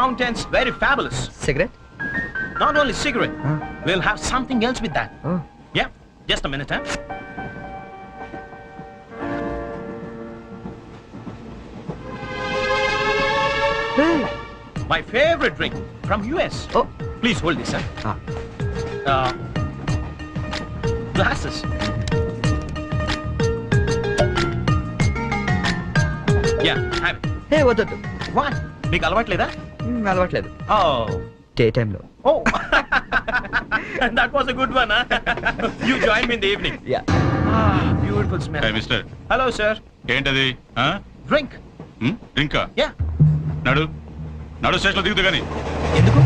mountains, very fabulous. Cigarette? Not only cigarette, we'll have something else with that. Oh. Yeah, just a minute, huh? Hey. My favorite drink from US. Oh. Please hold this, sir. Glasses. Yeah, have it. Hey, వద్దు. What? మీకు అలవాట్లేదా? అలవాట్లేదు. Oh. Day టైంలో. Oh. That was a good one, huh? You join me in the evening. Yeah. Ah, beautiful smell. Hey, mister. Hello, sir. ఏంటది? Drink. డ్రింకా? Yeah. నడు స్టేషన్లో దిగుతు కానీ. ఎందుకు?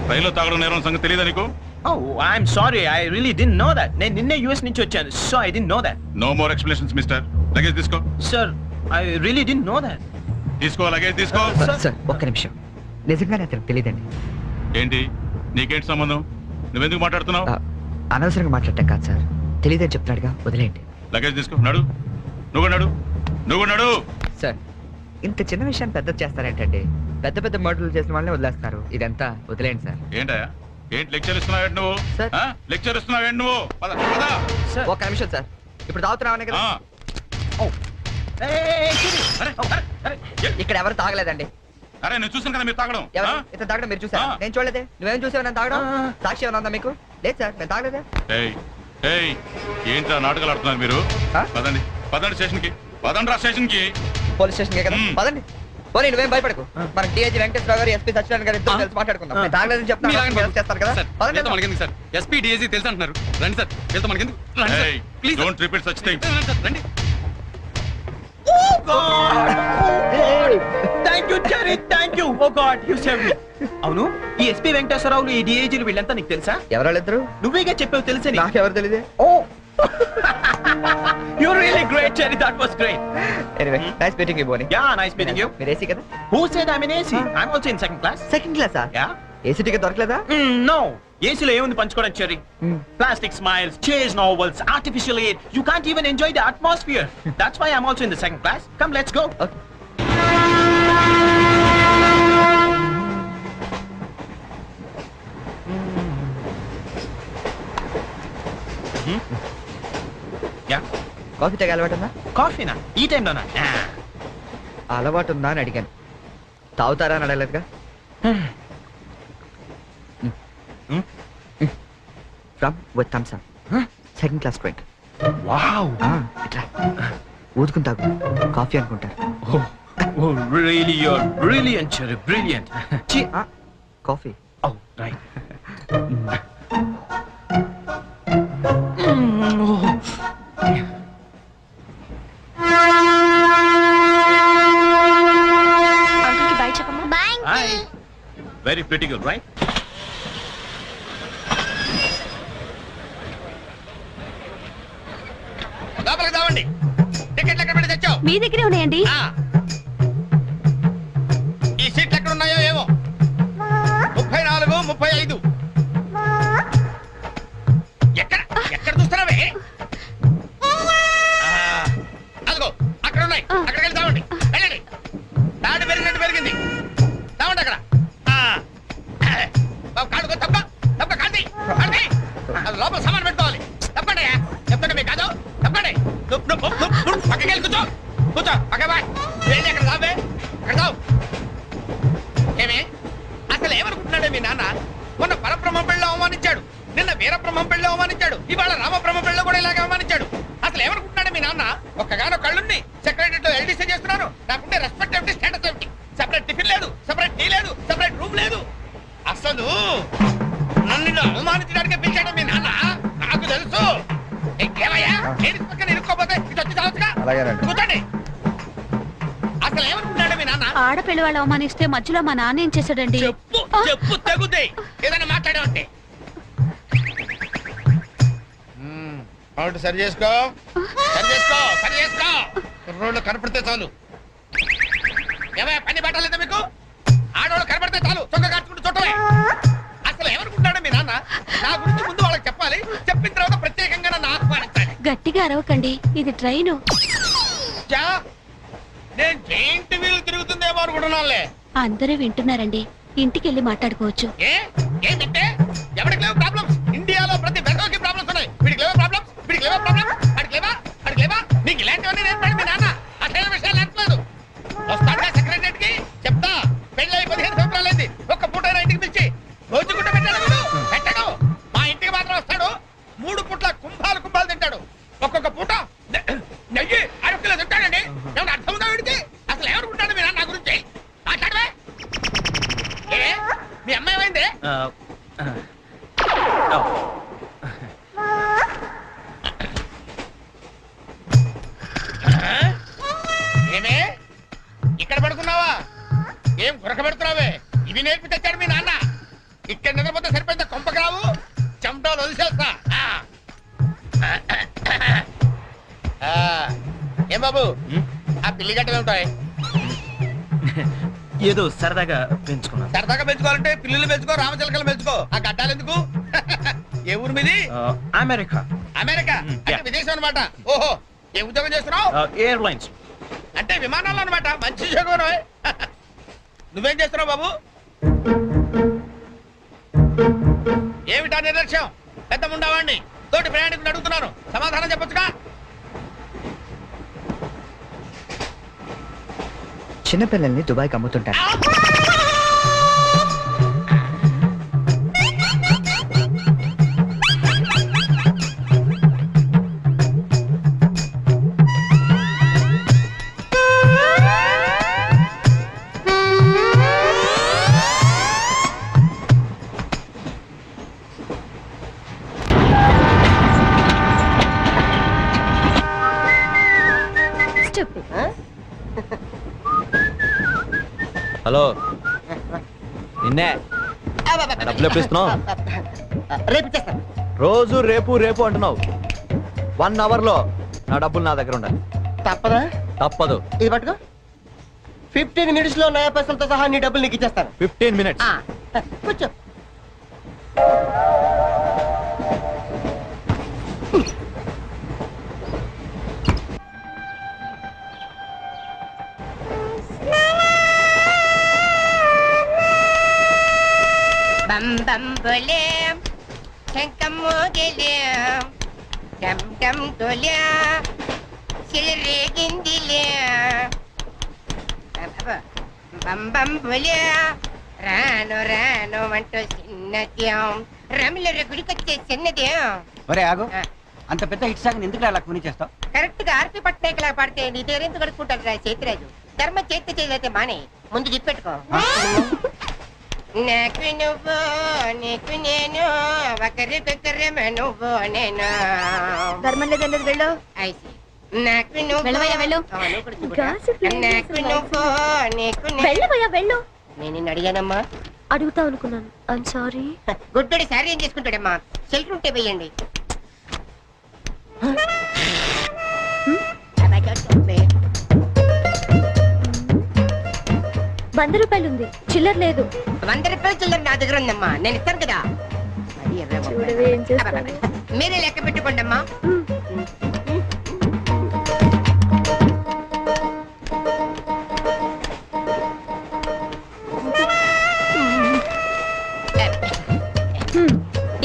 రైల్లో తాగడం నేరం సంగతి తెలియదా నీకు? Oh, I'm sorry. I really didn't know that. నేను నిన్నే US నుంచి వచ్చాను. So I didn't know that. No more explanations, mister. Luggage తీసుకో. Sir, I really didn't know that. తీసుకో, లగేజ్ తీసుకో. సార్ ఒక్క నిమిషం. నిజంగానే అతనికి తెలియదండి. ఏంటి? నీకేంటి సంబంధం? నువ్వెందుకు మాట్లాడుతున్నావు? అనవసరంగా మాట్లాడటం కాదు సార్. తెలియదని చెప్తున్నాడుగా, వదిలేయండి. లగేజ్ తీసుకో. నడు. నువ్వు నడు. సార్ ఇంత చిన్న విషయాన్ని పెద్ద చేస్తారేంటండి? పెద్ద పెద్ద మర్డర్లు చేసిన వాళ్ళని వదిలేస్తారు. ఇదంతా వదిలేయండి సార్. ఏంటి లెక్చర్ ఇస్తున్నావేంటి నువ్వు? లెక్చర్ ఇస్తున్నావేంటి నువ్వు? పద. ఒక్క నిమిషం సార్. ఇప్పుడు తాగుతున్నావనే కదా? ఇక్కడ ఎవరు తాగలేదండి. అరే నేను చూసాను కదా మీరు తాగడం. ఇతను తాగడం మీరు చూసారా? నేను చూడలేదే. నువ్వేం చూసావు నేను తాగడం? సాక్షి ఏమైనా ఉందా మీకు? లేదు సార్, నేను తాగలేదే. ఏంట్రా నాటకాలు ఆడుతున్నారు మీరు? పదండి స్టేషన్కి. పదండి రా స్టేషన్కి. పోలీస్ స్టేషన్కే కదా, పదండి. పోనీ నువ్వేం భయపడకు. మన డిఐజీ వెంకటేశ్వర గారు, ఎస్పీ సత్యనారాయణ గారు ఇద్దరు కలిసి మాట్లాడుకుందాం. నేను తాగలేదని చెప్తాను చేస్తారు కదా. మనకెందుకు సార్? ఎస్పీ డిఐజీ తెలుసు అంటున్నారు. రండి సార్, వెళ్తాం. మనకెందుకు? Please don't repeat such things. రండి. Oh God! Thank you, Jerry. Thank you. Oh God, you saved me. అవును, ఈ ఎస్పీ వెంకటేశ్వరరావులు, ఈ డిఐజీలు వీళ్ళంతా నీకు తెలుసా? ఎవరాళ్ళిద్దరు? నువ్వేగా చెప్పావు తెలుసని. నాకెవరు తెలియదే. Oh. You're really great, Jerry. That was great. Anyway, nice meeting you, Bonnie. Yeah, nice meeting you. మీరు ఏసీ కదా? Who said I'm in AC? I'm also in second class. Second క్లాసా? Yeah. ఏసీ టికెట్ దొరకలేదా? No. ఏసీలో ఏముంది పంచుకోవడం, cherry? Plastic smiles, chase novels, artificial air. You can't even enjoy the atmosphere. That's why I'm also in the second class. Come, let's go. Okay. Yeah. Coffee తాగే అలవాటు ఉందా? కాఫీనా? ఈ టైంలోనా? అలవాటు ఉందా అని అడిగాను. తాగుతారా అని అడగలేదుగా. From with thumbs up. Second class drink. Wow. ఇట్లా ఊదుకుని తాగు. కాఫీ అనుకుంటారు. Oh, really, you're brilliant, Cherry, brilliant. Coffee. Oh, right. Uncle, bye, Chapama. Bye. Hi. Very pretty girl, right? మీ దగ్గరే ఉన్నాయండి. ఈ సీట్లు ఎక్కడ ఉన్నాయో ఏమో. 34, 35. ఎక్కడ చూస్తున్నావే? అదిగో అక్కడ ఉన్నాయి. అక్కడికి వెళ్ళి తావండి. వెళ్ళండి. తాడు పెరిగినట్టు పెరిగింది. తావండి అక్కడ. కాడుకో తప్ప కాంతి. అది లోపల సామాన్ పెట్టుకోవాలి. తప్పండి. చెప్తాండి మీకు కాదు. తప్పండి. పక్కకి వెళ్ళి కూర్చో. పక్క బాయ్. వెళ్ళి అక్కడ తావే. అక్కడ తావు. ఏమే అసలు ఏమనుకుంటున్నాడే మీ నాన్న? మొన్న పరబ్రహ్మం పెళ్ళి అవమానించాడు. నిన్న వీరబ్రహ్మం పెళ్ళి అవమానించాడు. ఇవాళ రామబ్రహ్మ పెళ్ళి కూడా ఇలాగే అవమానించాడు. అసలు ఏమనుకుంటున్నాడే మీ నాన్న? ఒక్కగానో కళ్ళుండి సెక్రటరీలో ఎల్డీసీ చేస్తున్నారు. నాకుంటే రెస్పెక్ట్ ఏమిటి, స్టేటస్ ఏమిటి? సెపరేట్ టిఫిన్ లేదు, సెపరేట్ టీ లేదు, సెపరేట్ రూమ్ లేదు. అసలు నన్ను అవమానించడానికి పిలిచాడు మీ నాన్న. నాకు తెలుసు. ఏమయ్యా పక్కన ఇరుక్కోపోతే ఇటు వచ్చి చావచ్చుగా. కూర్చోండి. అసలు ఏమనుకుంటున్నాడు మీ నాన్న? ఆడపిల్లి వాళ్ళు అవమానిస్తే మధ్యలో మా నాన్న ఏం చేశాడండి? చెప్పు తెగుద్ది. ఏదైనా మాట్లాడే ఉంటే సరి చేసుకో. రోడ్లు కనపడితే చాలు. ఏమయ్యా పని పట్టలేదా మీకు? ఆడవాళ్ళు కనపడితే చాలు చొక్క కాచుకుంటూ చుట్టమే. అసలు ఏమనుకుంటున్నాడు మీ నాన్న? నా గురించి ముందు వాళ్ళకి చెప్పాలి. చెప్పిన తర్వాత ప్రత్యేకంగా నన్ను ఆహ్వానించాలి. గట్టిగా అరవకండి, ఇది ట్రైను. నేను జైంట్ వీల్ తిరుగుతుందేమో అనుకుంటున్నానులే. అందరూ వింటున్నారండి. ఇంటికి వెళ్ళి మాట్లాడుకోవచ్చు. ఏంటంటే ఎవరికి లేవు ప్రాబ్లమ్స్? ఇండియాలో ప్రతి బెదోకి ప్రాబ్లమ్స్ ఉన్నాయి. వీడికి లేవా ప్రాబ్లమ్స్? వీడికి లేవా ప్రాబ్లమ్స్? అడిగి లేవా? నీకు ఇలాంటివన్నీ నేర్పండి మీ నాన్న. అసలు విషయాలు నేర్పలేదు. వస్తాడా సెక్రటరీకి చెప్తా. పెళ్ళి 15 సంవత్సరాలైంది. ఒక్క పూట ఇంటికి పిలిచి రోజు గుట్ట పెట్టాడు. మా ఇంటికి మాత్రం వస్తాడు. 3 పూట్ల కుంభాలు తింటాడు. ఒక్కొక్క పూట నెయ్యి 6 కిలో తింటాడండి. ఏమన్నా అర్థం ఉందా వీడికి? అసలు ఏమనుకుంటాడు మీ నాన్న నా గురించి? మాట్లాడవే. మీ అమ్మాయి ఏమైంది? ఏమే ఇక్కడ పడుకున్నావా? ఏం గురక పెడుతున్నావే? ఇవి నేర్పి తెచ్చాడు మీ నాన్న. ఇక్కడ నిద్రపోతే సరిపోయింది. కొంపకి రావు, చెమటలు వదిలేస్తా. ఏం బాబు ఆ పిల్లి గట్టలు ఉంటాయి? ఏదో సరదాగా పెంచుకున్నాను. సరదాగా పెంచుకోవాలంటే పిల్లులు పెంచుకో, రామచిలకలు పెంచుకో. ఆ గడ్డాలు ఎందుకు? ఏ ఊరు మీది? అమెరికా. అమెరికా అంటే విదేశం అనమాట. ఓహో, ఏ ఉద్యోగం చేస్తున్నావు? ఎయిర్లైన్స్ అంటే విమానాలు అనమాట. మంచి ఉద్యోగం. నువ్వేం చేస్తున్నావు బాబు? ఏమిటా నిర్లక్ష్యం? పెద్ద ఉండవాడిని తోటి ప్రయాణికుని అడుగుతున్నాను, సమాధానం చెప్పొచ్చుగా. చిన్నపిల్లల్ని దుబాయ్కి అమ్ముతుంటారు. హలో, నిన్నే డబ్బులు ఎప్పుడు ఇస్తున్నావు? రేపు ఇచ్చేస్తాను. రోజు రేపు రేపు అంటున్నావు. 1 అవర్ లో నా డబ్బులు నా దగ్గర ఉండాలి. తప్పదా? తప్పదు. ఇది పట్టుకో. 15 మినిట్స్ లో నయా పైసలతో సహా నీ డబ్బులు నీకు ఇచ్చేస్తాను. 15 మినిట్స్. కూర్చో. బం బం బోలేం శంఖం మోగలేం డమ్ డమ్ డోలే సిలరేగిందిలే బం బం బోలే రాను అంటూ చిన్నదేం రమిల గుడికొచ్చే చిన్నదేం. ఒరే ఆగు, అంత పెద్ద హిట్ సాగ్ ఎందుకు అలా కొని చేస్తావు? కరెక్ట్ గా ఆర్పి పట్టేకలా పాడితే నీ పేరెందుకు కడుక్కుంటారు రా చేతిరాజు. ధర్మ చేతి చేయలేతే మానే ముందు చెప్పెట్టుకో. నాకు నువ్వు నీకు నేను ఒకరికొకరేమో నువ్వు నేను. ధర్మం లేదన్నది వెళ్ళు. అయితే నాకు నువ్వు వెళ్ళవయ్యా, వెళ్ళు. నాకు నువ్వు నీకు వెళ్ళవయ్యా, వెళ్ళు. నేను నిన్ను అడిగానమ్మా. అడుగుతావు అనుకున్నాను. I'm sorry. గుడ్డోడి సారీ ఏం చేసుకుంటాడమ్మా? షెల్టర్ ఉంటే వెయ్యండి. ₹100 ఉంది, చిల్లర లేదు. 100 రూపాయలు చిల్లర నా దగ్గర ఉందమ్మా, నేను ఇస్తాను కదా. మీరే లెక్క పెట్టుకోండి అమ్మా.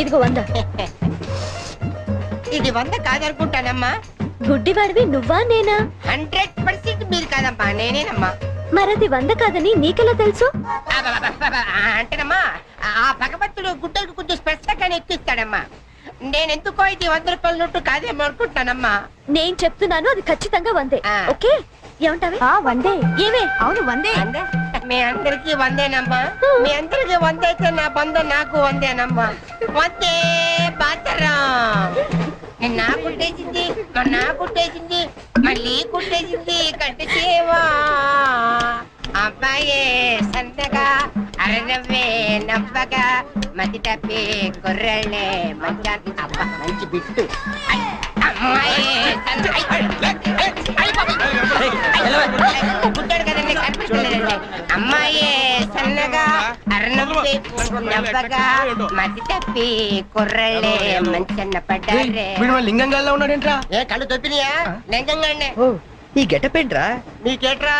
ఇదిగో 100. ఇది 100 కాదనుకుంటానమ్మా. గుడ్డివాడివి నువ్వా నేనా? 100% మీరు కాదమ్మా, నేనేనమ్మా. మరది 100 కాదని నీకెలా తెలుసు? అంటేనమ్మా, ఆ భగవంతుడు గుడ్డలకు కొంచెం స్పెషల్గానే ఎక్కిస్తాడమ్మా. నేనెందుకో ఇది 100 రూపాయల నోటు కాదేమో అనుకుంటున్నానమ్మా. నేను చెప్తున్నాను, అది ఖచ్చితంగా 100. ఓకే, ఏమంటావి? 100. ఏమే? అవును 100. మీ అందరికి 100ఏనమ్మా. మీ అందరికి 100 అయితే నా బంధం నాకు 100ఏనమ్మా. 100 బాతరం. నా కుట్టేసింది, నా కుట్టేసింది, మళ్ళీ కుట్టేసింది కంటి సేవా. అబ్బాయే సన్నగా అరనవ్వే నవ్వగా మతి తప్పి కుర్రళ్ళే మంచి అబ్బా మంచి బిట్టు. గుడ్డాడు కదండి, కనిపిస్తలేదండి. అమ్మాయే సన్నగా అరనవ్వే నవ్వగా మతి తప్పి కుర్రళ్ళే మంచన్న పడ్డారే. లింగంగా ఉన్నాడేంట్రా? ఏ కళ్ళు తప్పినాయా? లింగంగానే. ఈ గెటప్ ఏంట్రా? మీకేట్రా?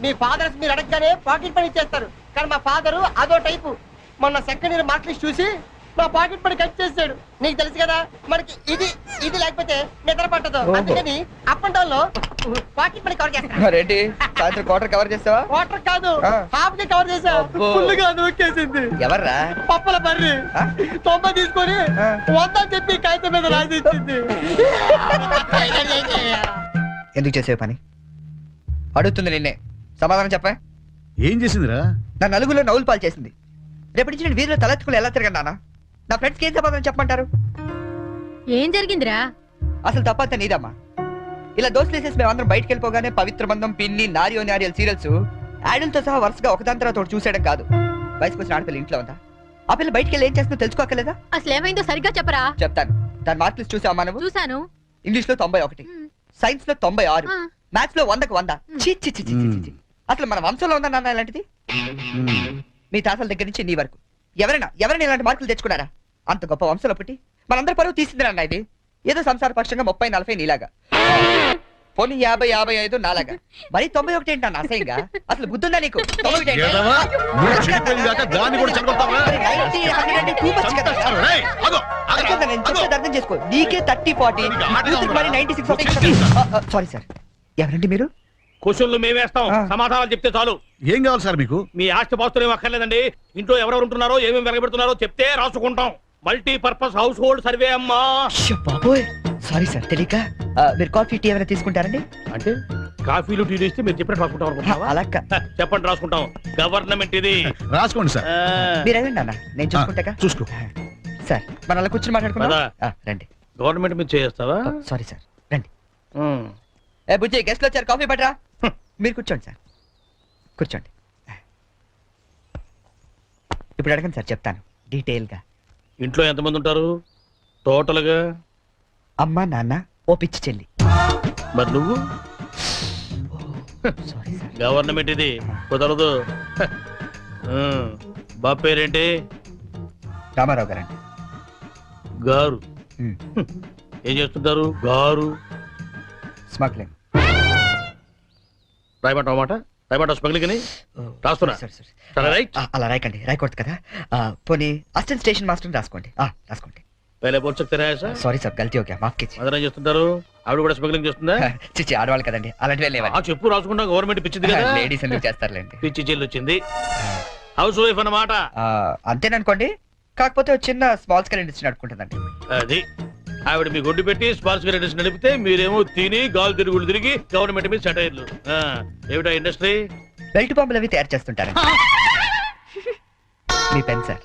మీ ఫాదర్స్ మీరు అడగగానే పాకెట్ పని ఇచ్చేస్తారు. కానీ మా ఫాదరు అదో టైపు. మొన్న సెకండ్ ఇయర్ మార్క్ లిస్ట్ చూసి నా పాకెట్ పడి కట్ చేసాడు. నీకు తెలుసు కదా మనకి ఇది ఇది లేకపోతే నిద్ర పట్టదు. అందుకని అప్ అండ్ డౌన్ లో పాకెట్ పడి కవర్ చేస్తాను. మరేంటి సాయంత్రం క్వార్టర్ కవర్ చేస్తావా? వాటర్ కాదు, ఆ. హాఫ్ కి కవర్ చేసా. అబ్బో. ఫుల్ గా నూకేసింది. ఎవర్రా? పప్పల బర్రి ఆ? 90 తీసుకొని ఆ. 100 అని చెప్పి కాగితం మీద రాసి ఇచ్చింది. ఎందుకు చేసే పని? అడుగుతుంది నిన్నే, సమాధానం చెప్పా. ఏం చేసిందిరా? నా నలుగురిలో నవ్వులు పాలు చేసింది. రేపటి నుంచి నేను వీధిలో తలెత్తుకుని ఎలా తిరగను నాన్న? నా ఫ్రెండ్స్కి ఏం సమాధానం చెప్పమంటారు? ఏం జరిగిందిరా? అసలు తప్పంతా నీదమ్మా. ఇలా దోస్తులు వేసేసి మేమందరం బయటకు వెళ్ళిపోగానే పవిత్ర బంధం, పిన్ని, నారియో నారియల్ సీరియల్స్ యాడల్తో సహా వరుసగా ఒకదాని తర్వాత ఒకటి చూసేయడం కాదు. వయసుకు వచ్చిన ఆడపిల్ల ఇంట్లో ఉందా? ఆ పిల్ల బయటకు వెళ్ళి ఏం చేస్తుందో తెలుసుకోకలేదా? అసలు ఏమైందో సరిగ్గా చెప్పరా? చెప్తాను. దాని మార్కులు చూసావా నువ్వు? చూసాను. ఇంగ్లీష్ లో 91, సైన్స్ లో 96, మ్యాథ్స్ లో 100కు 100. ఛీ, ఛీ, ఛీ, ఛీ, ఛీ, ఛీ. అసలు మన వంశంలో ఉందా నాన్న ఇలాంటిది? మీ తాతల దగ్గర నుంచి నీ వరకు ఎవరైనా ఇలాంటి మార్కులు తెచ్చుకున్నారా? అంత గొప్ప వంశంలో పుట్టి మనందరి పరువు తీసింది నాన్న ఇది. ఏదో సంసార పక్షంగా 30-40 నీలాగా, పోనీ 50-55 నాలాగా, మరి 91 ఏంటి నాన్న అసహ్యంగా? అసలు బుద్ధుందా నీకు? 91 ఏంటి? ఏదవా? నువ్వు చెడిపోయిందాక దాన్ని కూడా చెడగొడతావా? 90, 100 అంటే too much కదా. రేయ్, ఆగు, అదే ఆగురా, కదా నేను ఆగు. చెప్పేది అర్థం చేసుకో. నీకే 30-40, మరి 96 సారీ సార్. ఎవరండి మీరు? క్వశ్చన్లు మేమేస్తాం, ఆ. సమాధానాలు చెప్తే చాలు. ఏం కావాలి సార్ మీకు? మీ ఆస్తి పాస్తులు ఏం అక్కర్లేదండి. ఇంట్లో ఎవరెవరు ఉంటున్నారో, ఏమేమి వెలగబెడుతున్నారో చెప్తే రాసుకుంటాం. మల్టీపర్పస్ హౌస్ హోల్డ్ సర్వే అమ్మా. అయ్యో బాబోయ్, సారీ సార్ తెలియక. మీరు కాఫీ టీ ఏమైనా తీసుకుంటారండి? అంటే కాఫీలు టీలు ఇస్తే మీరు చెప్పినట్టు రాసుకుంటాం అనుకుంటున్నావా? అలా చెప్పండి, రాసుకుంటాం. గవర్నమెంట్ ఇది. రాసుకోండి సార్. మీరు వెళ్ళండి అన్న, నేను చూసుకుంటాగా. చూసుకో. సార్ మనం అలా కూర్చొని మాట్లాడుకుందాం. పద. రండి. గవర్నమెంట్ మీద చేస్తావా? సారీ సార్, రండి. ఏ బుజ్జి, గెస్ట్లు వచ్చారు, కాఫీ పట్టరా. మీరు కూర్చోండి సార్, కూర్చోండి. ఇప్పుడు అడగండి సార్, చెప్తాను డీటెయిల్ గా. ఇంట్లో ఎంతమంది ఉంటారు టోటల్ గా? అమ్మ, నాన్న, ఓ పిచ్చి చెల్లి. మరి నువ్వు? Sorry sir. గవర్నమెంట్ ఇది, కుదరదు. బాబు పేరేంటి? రామారావు గారండి. గారు. ఏం చేస్తుంటారు గారు? స్మగ్లింగ్. రాయమంటావు మాట? రాయమంటావు స్మగ్లింగ్ అని? రాస్తున్నా. సరే, రైట్. అలా రాయకండి, రాయకూడదు కదా. పోనీ అసిస్టెంట్ స్టేషన్ మాస్టర్ రాసుకోండి. రాసుకోండి. పहले बोल सकते रहे ऐसा? సారీ సార్, గల్తీ ఓకే, మాఫ్ कीजिए. మదర్ ఏం చేస్తుంటారు? ఆవిడ కూడా స్మగ్లింగ్ చేస్తుందా? చిచ్చి, ఆడవాళ్ళు కదండి, అలాంటివి లేవండి. చెప్పు, రాసుకుంటాం. గవర్నమెంట్ పిచ్చింది కదా. లేడీస్ ఎందుకు చేస్తారులేండి. పిచ్చి చెల్లి వచ్చింది. హౌస్ వైఫ్ అన్నమాట. అంతేననుకోండి, కాకపోతే ఒక చిన్న స్మాల్ స్కేల్ ఇండస్ట్రీ నడుపుకుంటుందండి. అది ఆవిడ మీ గొడ్డు పెట్టి స్పార్స్ ఇండస్ట్రీ నడిపితే మీరేమో తిని గాలి తిరుగుడు తిరిగి గవర్నమెంట్ మీద సెటైర్లు. ఏమిటా ఇండస్ట్రీ? బెల్ట్ బాంబులు అవి తయారు చేస్తుంటారండి. మీ పెన్ సార్,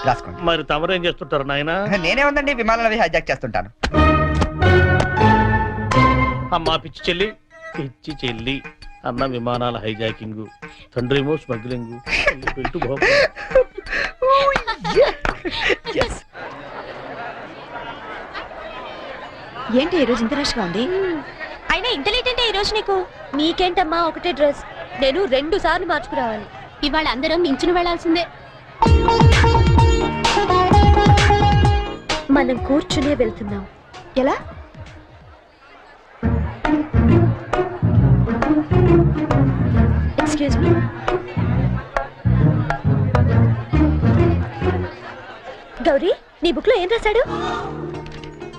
రాసుకోండి. మరి తమరు ఏం చేస్తుంటారు నాయన? నేనే ఉందండి, విమానాలు అవి హైజాక్ చేస్తుంటాను. అమ్మా పిచ్చి చెల్లి, పిచ్చి చెల్లి అన్న విమానాల హైజాకింగ్, తండ్రేమో స్మగ్లింగ్. ఏంటి ఈ రోజు ఇంత రష్ గా ఉంది? అయినా ఇంత లేట్ అంటే ఈ రోజు నీకు? మీకేంటమ్మా ఒకటే డ్రెస్, నేను 2 సార్లు మార్చుకురావాలి. ఇవాళ అందరం మించును వెళ్లాల్సిందే. మనం కూర్చునే వెళ్తున్నాం. ఎలా? Excuse me. గౌరీ, నీ బుక్ లో ఏం రాశాడు?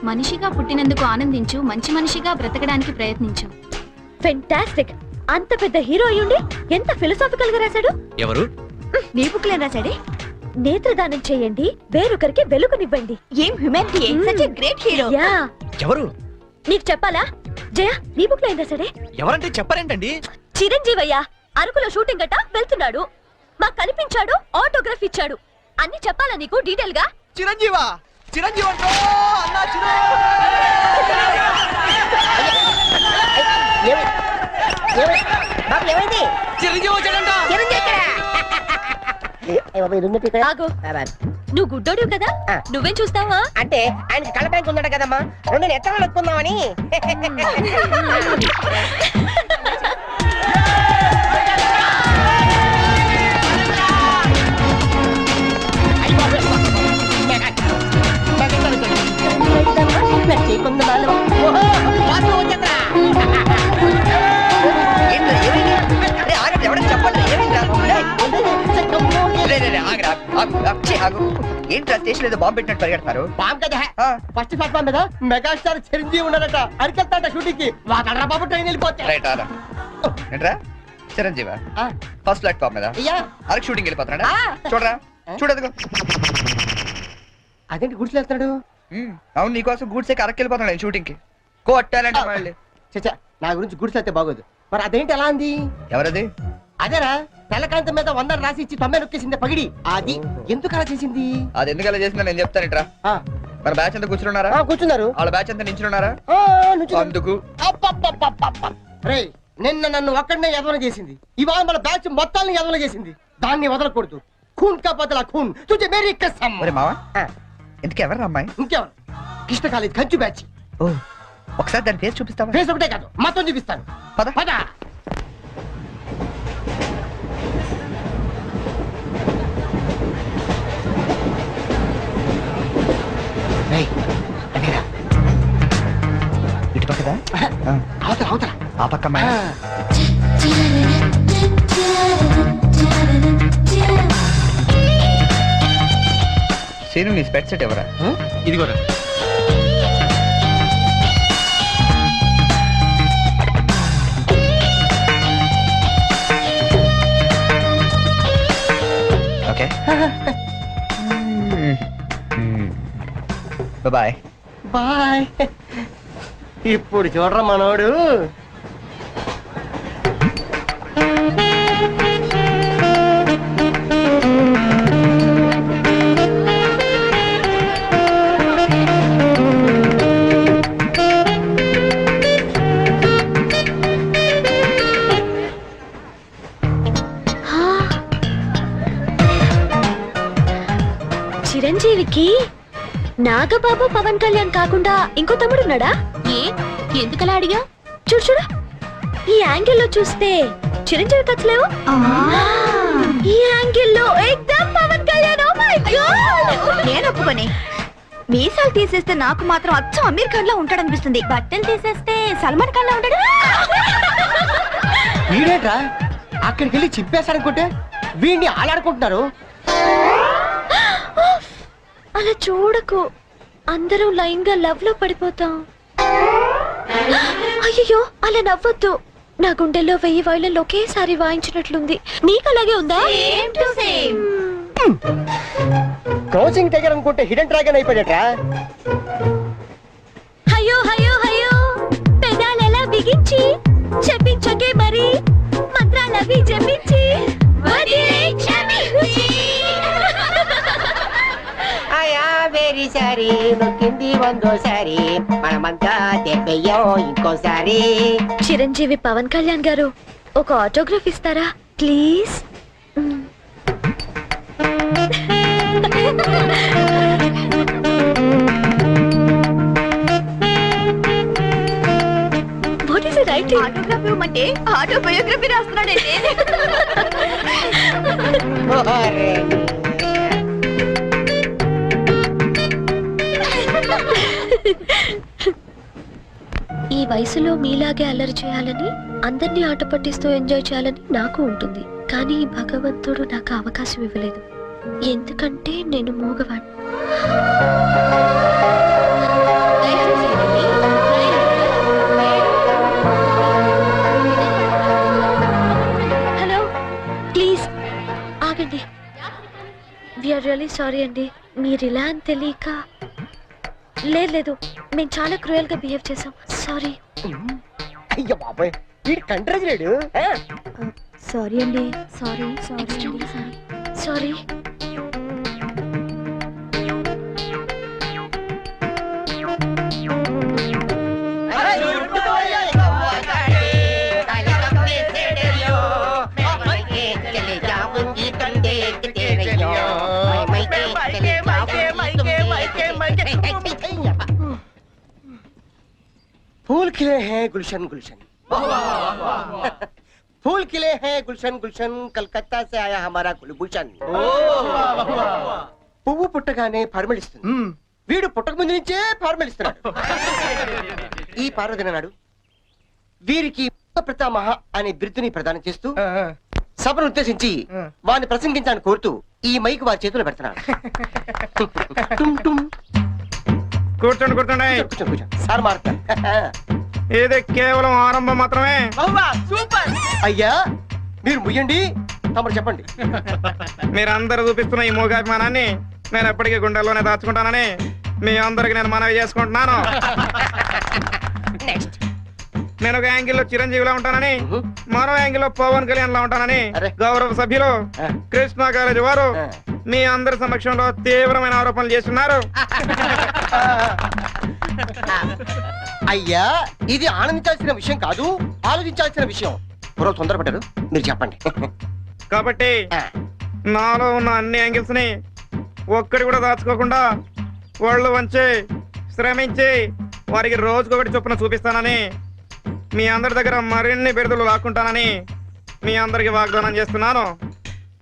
మనిషిగా పుట్టినందుకు ఆనందించు, మంచి మనిషిగా బ్రతకడానికి ప్రయత్నించు. ఫెంటాస్టిక్. అంత పెద్ద హీరో అయ్యుండి ఎంత ఫిలసాఫికల్ గా రాశాడు. ఎవరు? నీ బుక్ లో ఏం రాశాడే? నేత్రదానం చేయండి, వేరొకరికి వెలుగునివ్వండి. ఏం humanity, such a great hero. Yeah, ఎవరు? నీకు చెప్పాలా? జయ, నీ బుక్ లో ఏం రాశాడే? ఎవరంటే చెప్పరేంటండి? చిరంజీవయ్య అరకులో షూటింగ్ గట్ట వెళ్తున్నాడు, మాకు కనిపించాడు, ఆటోగ్రాఫ్ ఇచ్చాడు. అన్ని చెప్పాలా నీకు డీటెయిల్ గా? చిరంజీవా? చిరంజీవి అంటో అన్నా, ఏమైంది? చిరంజీవి వచ్చాడంట. ఆగు, నువ్వు గుడ్డోడివి కదా, నువ్వేం చూస్తావా? అంటే ఆయన కళ్ళ బ్యాంక్ ఉన్నాడు కదమ్మా, 2 ఎత్తనాలు ఎక్కుందామని. ఏంట్రా, ఏమైంది? అరే, ఆగండి, ఎవరైనా చెప్పండి, ఏమైందిరా? ఏంట్రా స్టేషన్ ఏదో బాంబు పెట్టినట్టు పరిగెడతారు? బాంబు కదా ఫస్ట్ ప్లాట్ఫామ్ మీద మెగాస్టార్ చిరంజీవి ఉన్నారట, అరికెళ్తాట షూటింగ్ కి. వాడరా బాబు ట్రైన్ వెళ్ళిపోతే. రైట్ ఆరా. ఏంట్రా చిరంజీవా? ఫస్ట్ ప్లాట్ఫామ్ మీద అరకు షూటింగ్ వెళ్ళిపోతున్నాడా? చూడరా చూడదుగో. అదేంటి గుడిసి వెళ్తాడు? అవును నీకోసం గూడ్సే అరకు వెళ్ళిపోతున్నాడు షూటింగ్ కి. కొట్టాలంటే మళ్ళీ. చచ్చా, నా గురించి గుడిసి వెళ్తే బాగోదు. మరి అదేంటి ఎలా అంది? ఎవరది? అదేరా తెల్లకాంతం మీద 100 రాసి ఇచ్చి 90 నొక్కేసింది పగిడి. అది ఎందుకు అలా చేసింది? అది ఎందుకు అలా చేసిందో నేను చెప్తాను. మన బ్యాచ్ అంతా కూర్చున్నారా? కూర్చున్నారు. వాళ్ళ బ్యాచ్ అంతా నించున్నారా? అందుకు రే నిన్న నన్ను ఒక్కడనే ఎదవన చేసింది, ఇవాళ మన బ్యాచ్ మొత్తాన్ని ఎదవన చేసింది. దాన్ని వదలకూడదు. ఖూన్ కా బదలా ఖూన్ తుజే మేరీ కసమ్. ఒరే మావా, ఎందుకు ఎవరు అమ్మాయి? ఇంకెవరు? కృష్ణ కాలేజ్ కంచు బ్యాచ్. ఓ ఒకసారి దాని ఫేస్ చూపిస్తావా? ఫేస్ ఒకటే కాదు మొత్తం చూపిస్తాను. పద పద. ఇటు పక్కదా? అవతల అవతల ఆ పక్క అమ్మాయి. సీను నీ స్పెట్ సెట్ ఎవరా? ఇదిగోరా. Okay bye bye. ఇప్పుడు చూడరా మనోడు. చిరంజీవికి నాగబాబు పవన్ కళ్యాణ్ కాకుండా ఇంకో తమ్ముడున్నాడా? ఎందుకలా అడిగా? చూడు చూడు, ఈ యాంగిల్ లో చూస్తే చిరంజీవి కచ్చలేవు, ఈ యాంగిల్ లో ఎక్దమ్ Pawan Kalyan. Oh my god, నేను ఒప్పుకొని. మీసాలు తీసేస్తే నాకు మాత్రం అచ్చం అమీర్ ఖాన్ లా ఉంటాడనిపిస్తుంది, బట్టలు తీసేస్తే సల్మాన్ ఖాన్ లా ఉంటాడు. వీడేట్రా అక్కడికి వెళ్ళి చింపేశాడనుకుంటే వీడిని ఆలాడుకుంటున్నారు. అలా చూడకు, అందరం లైన్ గా లవ్ లో పడిపోతాం. అయ్యో అలా నవ్వొద్దు, నా గుండెల్లో 1000 వైలన్లు ఒకేసారి వాయించినట్లుంది. నీకు అలాగే ఉందా? క్రోసింగ్ దగ్గర అనుకుంటే హిడెన్ డ్రాగన్ అయిపోయాడట్రా. అయ్యో అయ్యో అయ్యో, పెదాలెలా బిగించి చెప్పించకే మరి, మంత్రాలవి చెప్పించి వెరీ సారీ నొక్కింది 100సారి, మనమంతా దెబ్బయ్యో ఇంకోసారి. చిరంజీవి పవన్ కళ్యాణ్ గారు ఒక ఆటోగ్రాఫ్ ఇస్తారా please? What is it writing? Autograph ఇవ్వమంటే ఆటోబయోగ్రఫీ రాస్తున్నాడంటే. ఈ వయసులో మీలాగే అల్లరి చేయాలని, అందరినీ ఆట పట్టిస్తూ ఎంజాయ్ చేయాలని నాకు ఉంటుంది. కానీ భగవంతుడు నాకు అవకాశం ఇవ్వలేదు, ఎందుకంటే నేను మూగవాడిని. హలో ప్లీజ్ ఆగండి. వీఆర్ రియల్లీ సారీ అండి, మీరు ఇలా అని తెలియక. లేదు మేము చాలా క్రూయల్ గా బిహేవ్ చేసాం, సారీ. అయ్యో బాబాయ్, వీడు కంట్రజలేడు. సారీ అండి, సారీ సారీ సారీ. फूल खिले हैं गुलशन गुलशन, फूल खिले हैं गुलशन गुलशन, कलकत्ता से आया हमारा कुलभूषण. పువ్వు పుట్టగానే పరిమళిస్తుంది, వీడు పుట్టక ముందు నుంచే పరిమళిస్తున్నాడు. ఈ పార్వదిన నాడు వీరికి ప్రతామహ అనే బిరుదుని ప్రదానం చేస్తూ సభను ఉద్దేశించి వారిని ప్రసంగించాలని కోరుతూ ఈ మైక్ వారి చేతిలో పెడుతున్నాడు. టుమ్ టుమ్. కూర్చోండి కూర్చోండి. కూర్చో కూర్చో. సార్ మాట్లాడతారు. ఇది కేవలం ఆరంభం మాత్రమే. సూపర్. అయ్యా మీరు ముయ్యండి, తమరు చెప్పండి. మీరందరూ చూపిస్తున్న ఈ మూగాభిమానాన్ని నేను ఎప్పటికీ గుండెల్లోనే దాచుకుంటానని మీ అందరికి నేను మనవి చేసుకుంటున్నాను. నెక్స్ట్. నేను ఒక యాంగిల్లో చిరంజీవిలా ఉంటానని, మరో యాంగిల్లో పవన్ కళ్యాణ్ లా ఉంటానని అరే. గౌరవ సభ్యులు కృష్ణా కాలేజీ వారు మీ అందరి సమక్షంలో తీవ్రమైన ఆరోపణలు చేస్తున్నారు. అయ్యా ఇది ఆనందించాల్సిన విషయం కాదు, ఆలోచించాల్సిన విషయం. మరో తొందరపడ్డారు, మీరు చెప్పండి. కాబట్టి నాలో ఉన్న అన్ని యాంగిల్స్ ని ఒక్కడి కూడా దాచుకోకుండా వాళ్ళు వంచి శ్రమించి వారికి రోజుకొకటి చొప్పున చూపిస్తానని, మీ అందరి దగ్గర మరిన్ని బిరుదులు లాక్కుంటానని మీ అందరికి వాగ్దానం చేస్తున్నాను.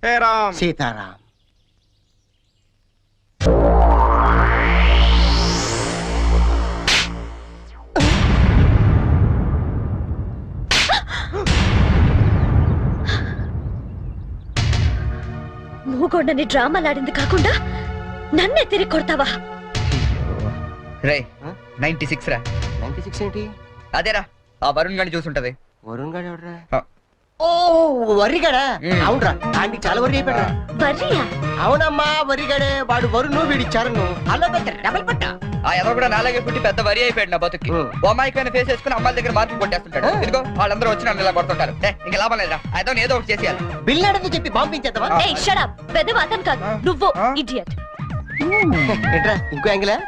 హే రామ్. సీతారాం. మూగొండని డ్రామాలాడింది కాకుండా నన్నే తిరిగి కొడతావా? రే 96 రా. 96 ఏంటి? అదేరా ఆ వరుణ్ గాని చూసుంటది. వరుణ్ గారు ఎవడరా? ఆ. ఓ వరిగాడా? అవునరా, దానికి చాలా వరి అయిపోయాడు. వర్రియా? అవునమ్మా వరిగాడే. వాడు వరుణ్ వీడి చరణ్ అలా పెద్ద డబల్ పట్ట. ఆ ఎదో కూడా నాలాగే పుట్టి పెద్ద వరి అయిపోయాడు నా బతుక్కి. అమ్మాయికైనా ఫేస్ వేసుకుని అమ్మాయిల దగ్గర మార్కులు కొట్టేస్తుంటాడు. ఇదిగో వాళ్ళందరూ వచ్చి నన్ను ఇలా కొడుతుంటారు. ఇంకా లాభం లేదురా, అదో ఏదో ఒకటి చేసేయాలి. బిల్లాడని చెప్పి బాంబించేద్దామా? ఏయ్ షట్ అప్. పెద్ద అతను కాదు నువ్వు, ఇడియట్. ఏంట్రా ఇంకో యాంగిలా?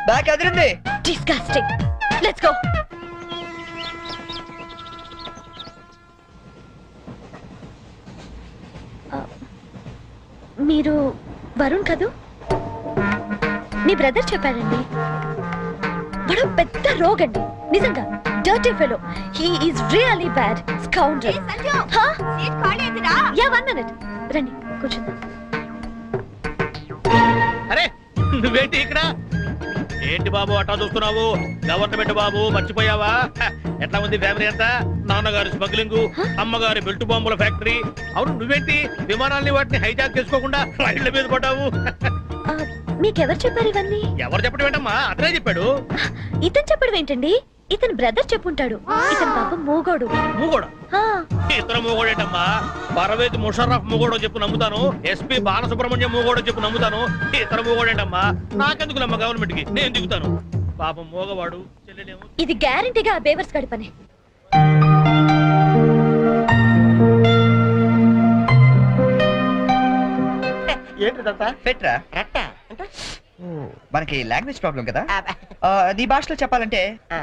Back Adirindi. Disgusting. Let's go. మీరు వరుణ్ కదూ? మీ బ్రదర్ చెప్పాడండి. వాడు పెద్ద రోగండి, నిజంగా dirty fellow. He is really bad scoundrel. Yeah 1 minute. రండి కూర్చుందాం. అరే నువ్వేంటి ఇక్కడ? ఏంటి బాబు అట్టా చూస్తున్నావు? గవర్నమెంట్ బాబు మర్చిపోయావా? ఎట్లా ఉంది ఫ్యామిలీ అంతా? నాన్నగారి స్మగ్లింగ్, అమ్మగారి బెల్ట్ బాంబుల ఫ్యాక్టరీ. అవును నువ్వేంటి విమానాల్ని వాటిని హైజాక్ చేసుకోకుండా రైళ్ల మీద పడ్డావు? మీకెవరు చెప్పారు ఇవన్నీ? ఎవరు చెప్పడం ఏంటమ్మా? అతనే చెప్పాడు. ఇతను చెప్పడం ఏంటండి? ఇతను బ్రదర్ చెప్పుంటాడు. ఇతను పాపం మూగోడు. మూగోడా? ఆ, ఇతర మూగోడేటమ్మా? పర్వేజ్ ముషర్రఫ్ మూగోడో చెప్పు నమ్ముతాను. ఎస్పీ బాలసుబ్రహ్మణ్యం మూగోడో చెప్పు నమ్ముతాను. ఇతర మూగోడేటమ్మా? నాకెందుకు నమ్మ గవర్నమెంట్ కి? నేను దిగుతాను. పాపం మూగవాడు చెల్లెలేమో. ఇది గ్యారంటీగా ఆ బేవర్స్ గడి పని. ఏంటిదంతా? పెట్రా. రట్ట అంటే మనకి లాంగ్వేజ్ ప్రాబ్లం కదా. నీ భాషలో చెప్పాలంటే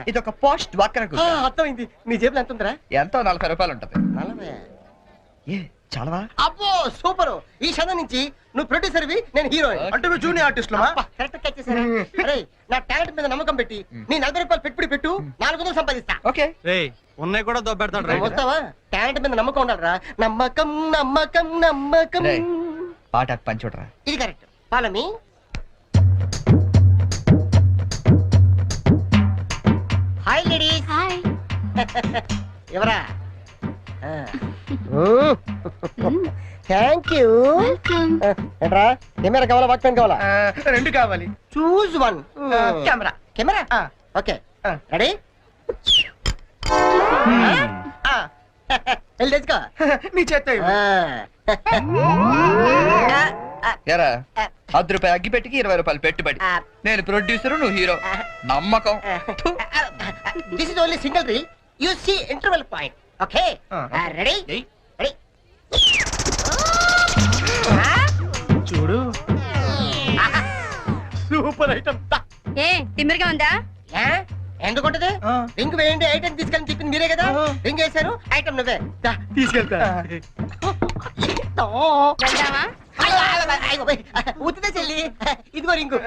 ఇది ఒక పోస్ట్ డ్వాక్రా ఆ, అర్థమైంది. నీ జేబులో ఎంత ఉందిరా? ఎంతో 40 రూపాయలు ఉంటది. 40. ఏ చాలవా? అబ్బో సూపర్. ఈ క్షణం నుంచి నువ్వు ప్రొడ్యూసర్వి, నేను హీరోయిన్. అంటే నువ్వు జూనియర్ ఆర్టిస్ట్ లమా? కరెక్ట్ క్యాచ్ చేశారా? అరే నా టాలెంట్ మీద నమ్మకం పెట్టి నీ 40 రూపాయలు పెట్టుబడి పెట్టు, 400 సంపాదిస్తా. ఓకే. ఉన్నాయి కూడా దొబ్బెడతాడు. నువ్వు వస్తావా? టాలెంట్ మీద నమ్మకం ఉండాలిరా. నమ్మకం నమ్మకం నమ్మకం. రేయ్, పాట పంచుడరా. ఇది correct. Follow me. Hi ladies. Hi. ఎవరా? Thank you. ఏంట్రా కెమెరా కావాలా, వాక్ పెన్ కావాలా? 2 కావాలి. Choose 1. Camera. Camera okay. Ready? వెళ్ళి తెచ్చుకో. నీ చేత ఎరా 10 రూపాయలు అగ్గి పెట్టికి 20 రూపాయలు పెట్టుబడి. నేను ప్రొడ్యూసర్, నువ్వు హీరో. నమ్మకం. This is only single reel. You see interval point. Okay ready? Ready. చూడు సూపర్ ఐటమ్. ఏ తిమ్మిరిగా ఉందా? ఎందుకుంటది? రింగ్ వేయండి ఐటమ్ తీసుకెళ్ళి చెప్పింది మీరే కదా. రింగ్ వేశారు, ఐటమ్ నువ్వే. తీసుకెళ్తా. వెళ్దామా? ఉత్తిదే చెల్లి, ఇదిగో రింగు.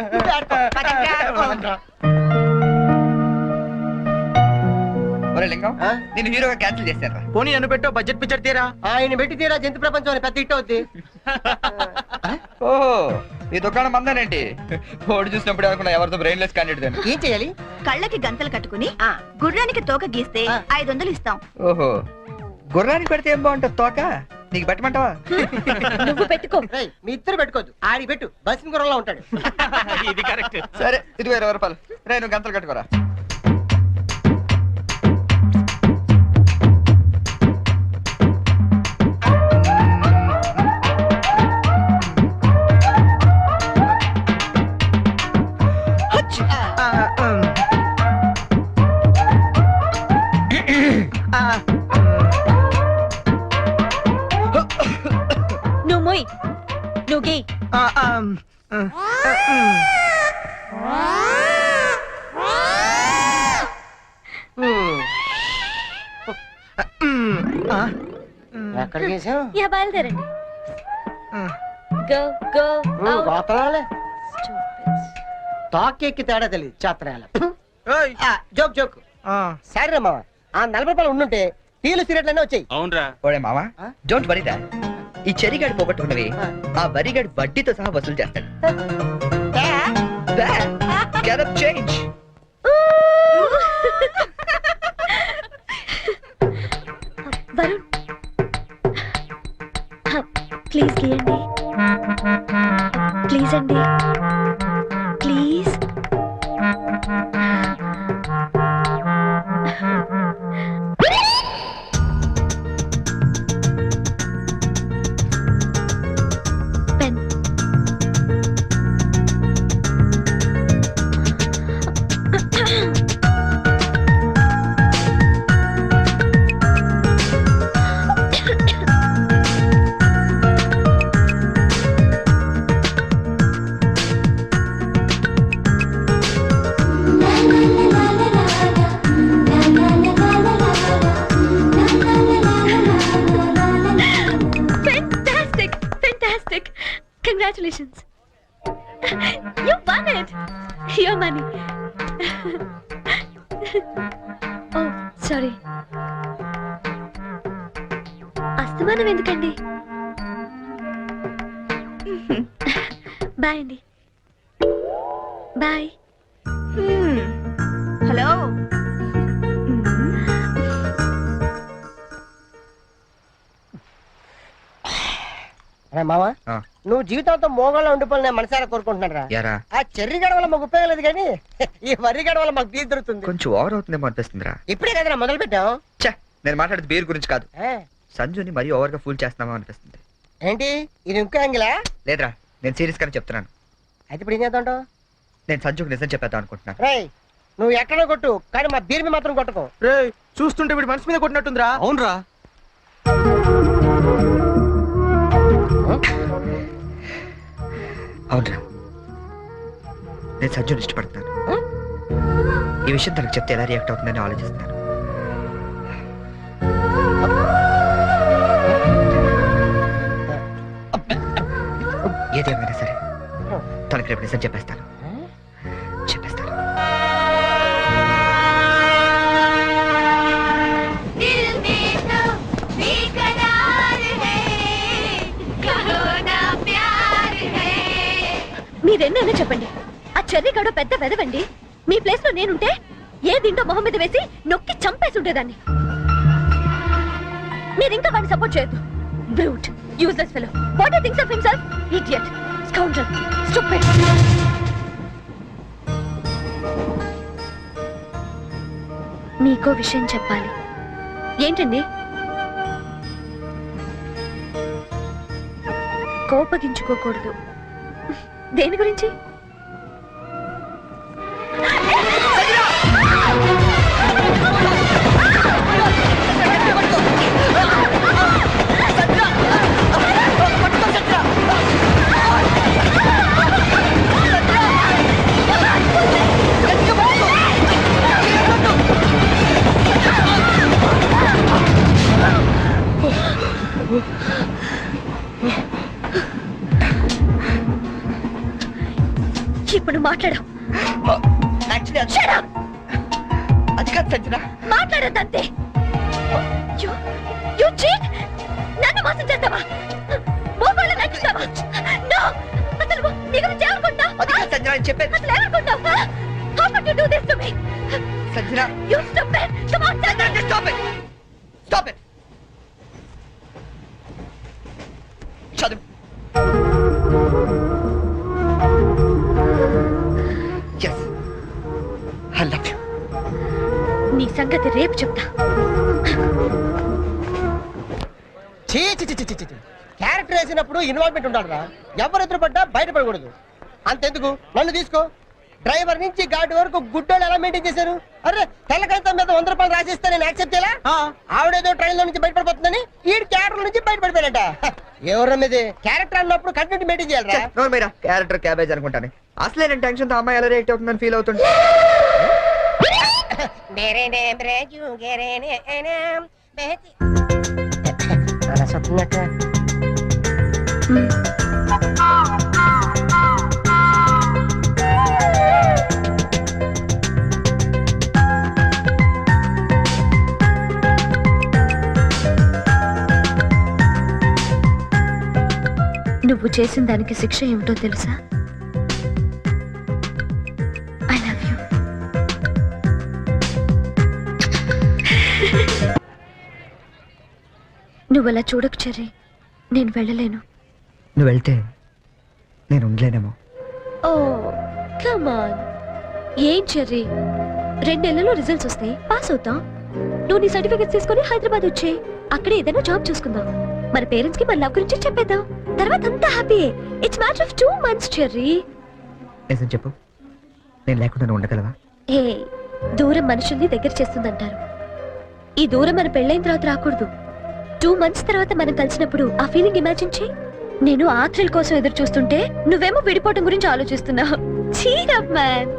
ఒరే లింగం, నేను హీరోగా క్యాన్సిల్ చేశాను. పోనీ నన్ను పెట్టో బడ్జెట్ పిక్చర్ తీరా. ఆయన పెట్టి తీరా జంతు ప్రపంచం అని పెద్ద హిట్ అవుద్ది. ఓహో ఈ దుకాణం మందానేంటి? ఓడి చూసినప్పుడు అనుకున్నా ఎవరితో బ్రెయిన్లెస్ క్యాండిడేట్ అని. ఏం చేయాలి? కళ్ళకి గంతలు కట్టుకుని గుర్రానికి తోక గీస్తే 500 ఇస్తాం. ఓహో, గుర్రానికి పెడితే ఏం బాగుంటుంది తోక? నీకు పెట్టమంటావా? నువ్వు పెట్టుకో. రేయ్, మీ ఇద్దరు పెట్టుకోవద్దు, ఆడి పెట్టు, బస్సు గుర్రంలో ఉంటాడు. ఇది కరెక్ట్. సరే, ఇది 20 రూపాయలు. రే, నువ్వు గంతలు కట్టుకోరా. నువ్వు మొయ్, నువ్వు గీ. ఎక్కడ చేసావు? యా, బయలుదేరండి. గో గో గోతలాలే తాకెక్కి తేడా తెలియదు చాత్రాల. Joke joke. సరే మామ, ఆ 40 రూపాయలు ఉండుంటే టీలు సిగరెట్లనే వచ్చాయి. అవునరా. ఓడే మావా, డోంట్ వరీ డాడ్. ఈ చెరిగాడు పోగొట్టుకున్నవి ఆ వరిగాడు వడ్డీతో సహా వసూలు చేస్తాడు. Get up change. Varun, please గీయండి. ప్లీజ్ అండి, please. Pen. Fantastic! Fantastic! Congratulations! You won it! Your money. Oh, sorry. అస్తమానం ఎందుకండి? బాయ్ అండి. బాయ్. హలో. మామ, ఆ. నువ్వు జీవితంతో మోగంలో ఉండిపోయి మనసారా కోరుకుంటున్నారా? యారా, ఆ చెర్రి గడ వల్ల మాకు ఉపయోగం లేదు, కానీ ఈ వరి గడ వల్ల మాకు బీర్ దొరుకుతుంది. కొంచెం ఓవర్ అవుతుందేమో అనిపిస్తుందిరా. ఇప్పుడే కదా మొదలు పెట్టాం. ఛే, నేను మాట్లాడేది బీర్ గురించి కాదు. సంజుని మరీ ఓవర్ గా ఫూల్ చేస్తున్నామో అనిపిస్తుంది. ఏంటి ఇది ఇంకో యాంగిలా? లేదురా, నేను సీరియస్ గానే చెప్తున్నాను. అయితే ఇప్పుడు ఏం చేద్దాం? నేను సంజుకి నిజం చెప్పేద్దాం అనుకుంటున్నాను. రేయ్, నువ్వు ఎక్కడో కొట్టు, కానీ మా బీర్ మీద మాత్రం కొట్టకు. రేయ్, చూస్తుంటే వీడి మనసు మీద కొట్టినట్టుందిరా. అవునరా. అవునరా, నేను సంజుని ఇష్టపడుతున్నాను. ఈ విషయం తనకు చెప్తే ఎలా రియాక్ట్ అవుతుందని ఆలోచిస్తున్నాను. ఏదేమైనా సరే తనకి రేపు నిజం చెప్పేస్తాను. చెప్పేస్తాను. మీరెన్నైనా చెప్పండి, ఆ చెర్రీ గడు పెద్ద వెదవండి. మీ ప్లేస్ లో నేనుంటే ఏ దింటో మొహం మీద వేసి నొక్కి చంపేసి ఉండేదాన్ని. మీరింకా వాడిని సపోర్ట్ చేయొద్దు. Brute, useless fellow. What he thinks of himself? Idiot, scoundrel, stupid. మీకో విషయం చెప్పాలి. ఏంటండి? కోపగించుకోకూడదు. దేని గురించి? ఇప్పుడు మాట్లాడు. అది కాదు సంజన, మాట్లాడద్దంతే. నన్ను మోసం చేస్తావా? మోకాళ్ళు నచ్చుతావా? అసలు నీకు నేను చెప్పేది. అసలు ఏమనుకుంటావు? How could you do this to me? Sanjana, You stupid! Come on, tell me! just stop it. Stop it. చదువు. Yes. I love you. నీ సంగతి రేపు చెప్తా. క్యారెక్టర్ వేసినప్పుడు ఇన్వాల్వ్మెంట్ ఉండాలి రా. ఎవరు ఎదురుపడ్డా బయటపడకూడదు. అంతెందుకు నన్ను తీసుకో. డ్రైవర్ నుంచి గార్డ్ వరకు గుడ్డోళ్ళు ఎలా మెయింటైన్ చేశారు? అరే తెల్లకాయతం మీద 100 రూపాయలు రాసిస్తే నేను యాక్సెప్ట్ చేయాలా? ఆవిడేదో ట్రైన్ లో నుంచి బయటపడిపోతుందని ఈ క్యారెక్టర్ నుంచి బయటపడిపోయాడట. ఎవరు మీద క్యారెక్టర్ అన్నప్పుడు కంటెంట్ మెయింటైన్ చేయాలి. నోరు మీరా, క్యారెక్టర్ క్యాబేజ్ అనుకుంటాను. అసలే నేను టెన్షన్ తో అమ్మాయి ఎలా రియాక్ట్ అవుతుందని ఫీల్ అవుతుంది. నువ్వు చేసిన దానికి శిక్ష ఏమిటో తెలుసా? I love you. నువ్వు అలా చూడకు చెర్రీ. నేను వెళ్ళలేను. నువ్వు వెళ్తే నేను ఉండలేనేమో. Oh come on. ఏం చెర్రీ, 2 నెలల్లో రిజల్ట్స్ వస్తాయి, పాస్ అవుతాం. నువ్వు నీ సర్టిఫికెట్స్ తీసుకొని హైదరాబాద్ వచ్చే, అక్కడ ఏదైనా జాబ్ చూసుకుందాం. మన పేరెంట్స్ కి మన లవ్ గురించి చెప్పేద్దాం. తర్వాత అంతా happy. It's matter of 2 months cherry. నిజం చెప్పు, నేను లేకుండా నువ్వు ఉండగలవా? ఏ దూరం మనుషుల్ని దగ్గర చేస్తుందంటారు. ఈ దూరం మన పెళ్ళైన తర్వాత రాకూడదు. 2 months తర్వాత మనం కలిసినప్పుడు ఆ ఫీలింగ్ ఇమాజిన్ చేయి. నేను ఆ థ్రిల్ కోసం ఎదురు చూస్తుంటే నువ్వేమో విడిపోవటం గురించి ఆలోచిస్తున్నావు. Cheer up man.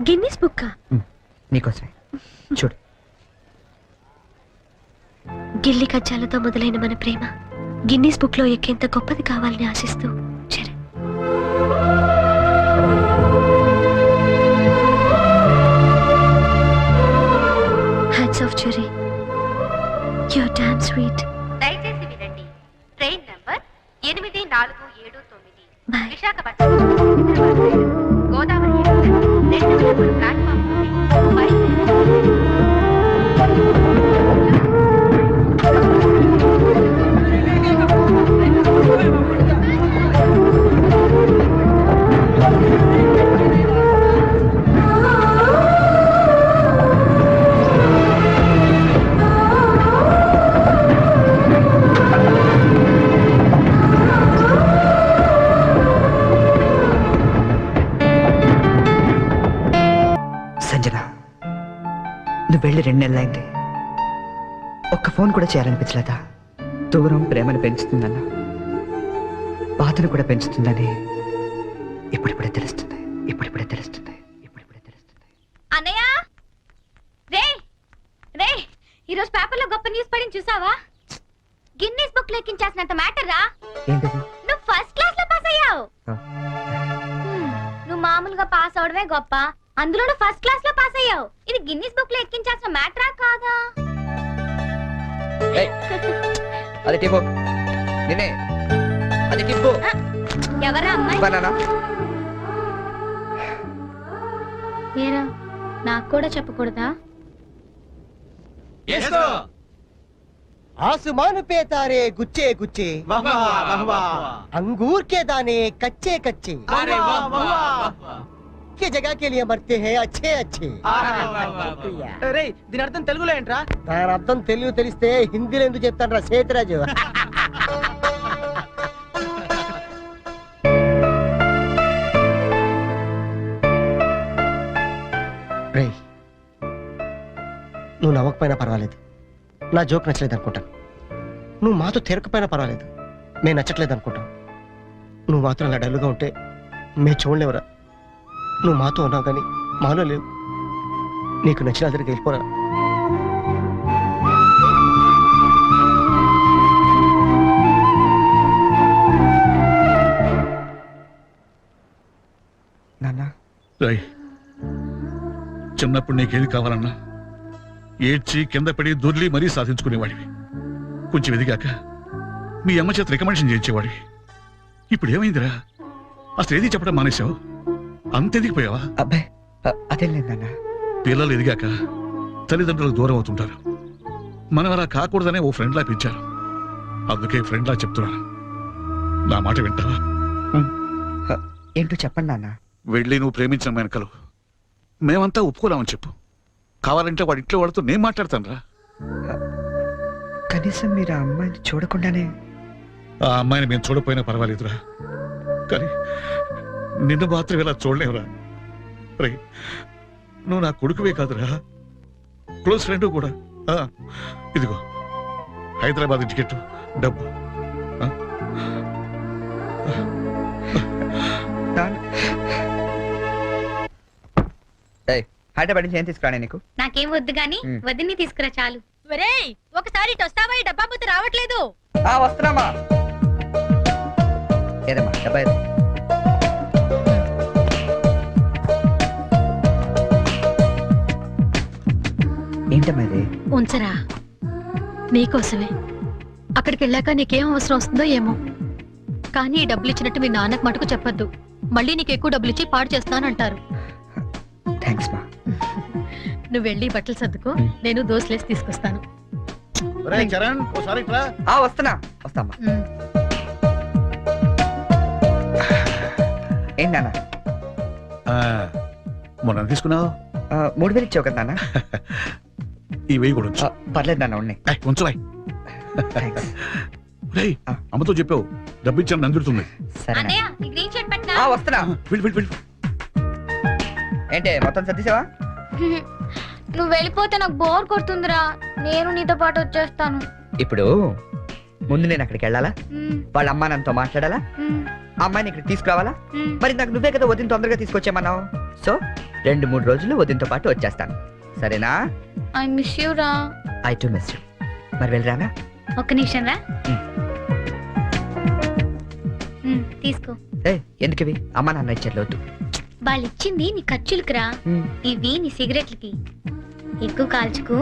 Guinness book నీకోసమే. చూడు, గిల్లి కజ్జాలతో మొదలైన మన ప్రేమ గిన్నీస్ బుక్ లో ఎక్కేంత గొప్పది కావాలని ఆశిస్తూ Charan. Hats off Cherry, you're damn sweet. దయచేసి వినండి. ట్రైన్ నంబర్ 8479 బాయ్. విశాఖపట్నం గోదావరి ఎక్స్ప్రెస్ 2వ నెంబర్ ప్లాట్ఫామ్ నుండి బయలుదేరి సంజన, నువ్వు వెళ్ళి 2 నెలలైంది. ఒక్క ఫోన్ కూడా చేయాలనిపించలేదా? దూరం ప్రేమను పెంచుతుందన్న, బాధను కూడా పెంచుతుందని ఇప్పుడిప్పుడే తెలుస్తుంది. ఇప్పుడిప్పుడే తెలుస్తుంది. ఇప్పుడిప్పుడే తెలుస్తుంది. అన్నయ్య రే రే, ఈరోజు పేపర్లో గొప్ప న్యూస్ పడింది చూసావా? గిన్నీస్ బుక్ లో ఎక్కించాల్సినంత మ్యాటర్ రా. ఏంటది? నువ్వు ఫస్ట్ క్లాస్ లో పాస్ అయ్యావు. నువ్వు మామూలుగా పాస్ అవడమే గొప్ప, అందులో ఫస్ట్ క్లాస్ లో పాస్ అయ్యావు. ఇది గిన్నీస్ బుక్ లో ఎక్కించాల్సిన మ్యాటరా కాదా? అది టిప్పు నిన్నే. అది టిప్పు. ఎవరా అమ్మాయి? బనానా. ఏరా, నాకు కూడా చెప్పకూడదా? आसमान पे तारे गुच्छे गुच्छे, अंगूर के दाने कच्चे कच्चे, के जगह के लिए मरते हैं अच्छे अच्छे. దీని అర్థం తెలుగులో ఏంట్రా? దాని అర్థం తెలుగు తెలిస్తే హిందీలో ఎందుకు చెప్తాను రా సేతురాజు. నువ్వు నవ్వకపోయినా పర్వాలేదు, నా జోక్ నచ్చలేదు అనుకుంటాను. నువ్వు మాతో తిరగకపోయినా పర్వాలేదు, మేము నచ్చట్లేదు అనుకుంటాం. నువ్వు మాత్రం అలా డల్లుగా ఉంటే మేము చూడలేవురా. నువ్వు మాతో ఉన్నావు కానీ మాలో లేవు. నీకు నచ్చిన దగ్గరికి వెళ్ళిపోరా. నాన్న, చిన్నప్పుడు నీకేది కావాలన్నా ఏడ్చి కింద పడి దొర్లి మరీ సాధించుకునేవాడివి. కొంచెం ఎదిగాక మీ అమ్మ చేత రికమెండేషన్ చేయించేవాడి. ఇప్పుడు ఏమైందిరా? అసలు ఏది చెప్పడం మానేశావు? అంత ఎదిగిపోయావా? అబ్బాయి అదేం లేదన్నా. పిల్లలు ఎదిగాక తల్లిదండ్రులకు దూరం అవుతుంటారు. మనం అలా కాకూడదనే ఓ ఫ్రెండ్లా పెంచారు. అందుకే ఫ్రెండ్లా చెప్తున్నాను. నా మాట వింటావా? ఏంటో చెప్పండి నాన్న. వెళ్ళి నువ్వు ప్రేమించిన వెనకలు మేమంతా ఒప్పుకోలేమని చెప్పు. కావాలంటే వాడి ఇంట్లో వాడితో నేను మాట్లాడతాను రా. కనీసం మీరు ఆ అమ్మాయిని చూడకుండానే. ఆ అమ్మాయిని మేము చూడపోయినా పర్వాలేదురా, కానీ నిన్ను మాత్రం ఇలా చూడలేవురా. రే, నువ్వు నా కొడుకువే కాదురా, క్లోజ్ ఫ్రెండ్ కూడా. ఇదిగో హైదరాబాద్ టికెట్, డబ్బు. హైదరాబాద్ నుంచి ఏం తీసుకురానే నీకు? నాకేం వద్దు గాని వదిన్ని తీసుకురా చాలు. ఒకసారి వస్తావా? ఈ డబ్బా బుద్ధి రావట్లేదు. వస్తున్నామా? ఏదమ్మా డబ్బా ఏది? ఏంటమ్మా ఇది? ఉంచరా, నీకోసమే. అక్కడికి వెళ్ళాక నీకేం అవసరం వస్తుందో ఏమో, కానీ ఈ డబ్బులు ఇచ్చినట్టు మీ నాన్నకు మటుకు చెప్పొద్దు. మళ్ళీ నీకు ఎక్కువ డబ్బులు ఇచ్చి పాడు చేస్తానంటారు. థ్యాంక్స్ మా. నువ్వు వెళ్ళి బట్టలు సర్దుకో, నేను దోశలేసి తీసుకొస్తాను. చరణ్ ఓసారి ఇట్రా. వస్తున్నా వస్తామ్మా. ఏంటి నాన్న? మొన్న తీసుకున్నావు 3000 ఇచ్చావు కదా నాన్న? ఈ వెయ్యి కూడా ఉంచు. పర్లేదు నాన్న, ఉన్నాయి. ఉంచురాయ్. థ్యాంక్స్. అమ్మతో చెప్పావు డబ్బు ఇచ్చాను నందుతుంది. సరే అన్నయ్య నీ గ్రీన్ షర్ట్ పట్టినా. వస్తున్నా. వెళ్ళి. ఏంటి మొత్తం సర్దిసావా? నువ్వు వెళ్ళిపోతే నాకు బోర్ కొడుతుందిరా, నేను నీతో పాటు వచ్చేస్తాను. ఇప్పుడు ముందు నేను అక్కడికి వెళ్ళాలా? వాళ్ళ అమ్మా నాన్నతో మాట్లాడాలా? అమ్మాయిని ఇక్కడ తీసుకురావాలా? మరి నాకు నువ్వే కదా వదిన తొందరగా తీసుకొచ్చామన్నావు. సో 2-3 రోజులు వదినతో పాటు వచ్చేస్తాను, సరేనా? ఐ మిస్ యూ రా. I to miss you. మరి వెళ్ళరానా? ఒక్క నిమిషం రా. తీసుకో. ఎందుకు ఇవి? అమ్మా నాన్న ఇచ్చారు, వద్దు. వాళ్ళు ఇచ్చింది నీ ఖర్చులకి రా, ఇవి నీ సిగరెట్లకి. ఎక్కువ కాల్చుకో.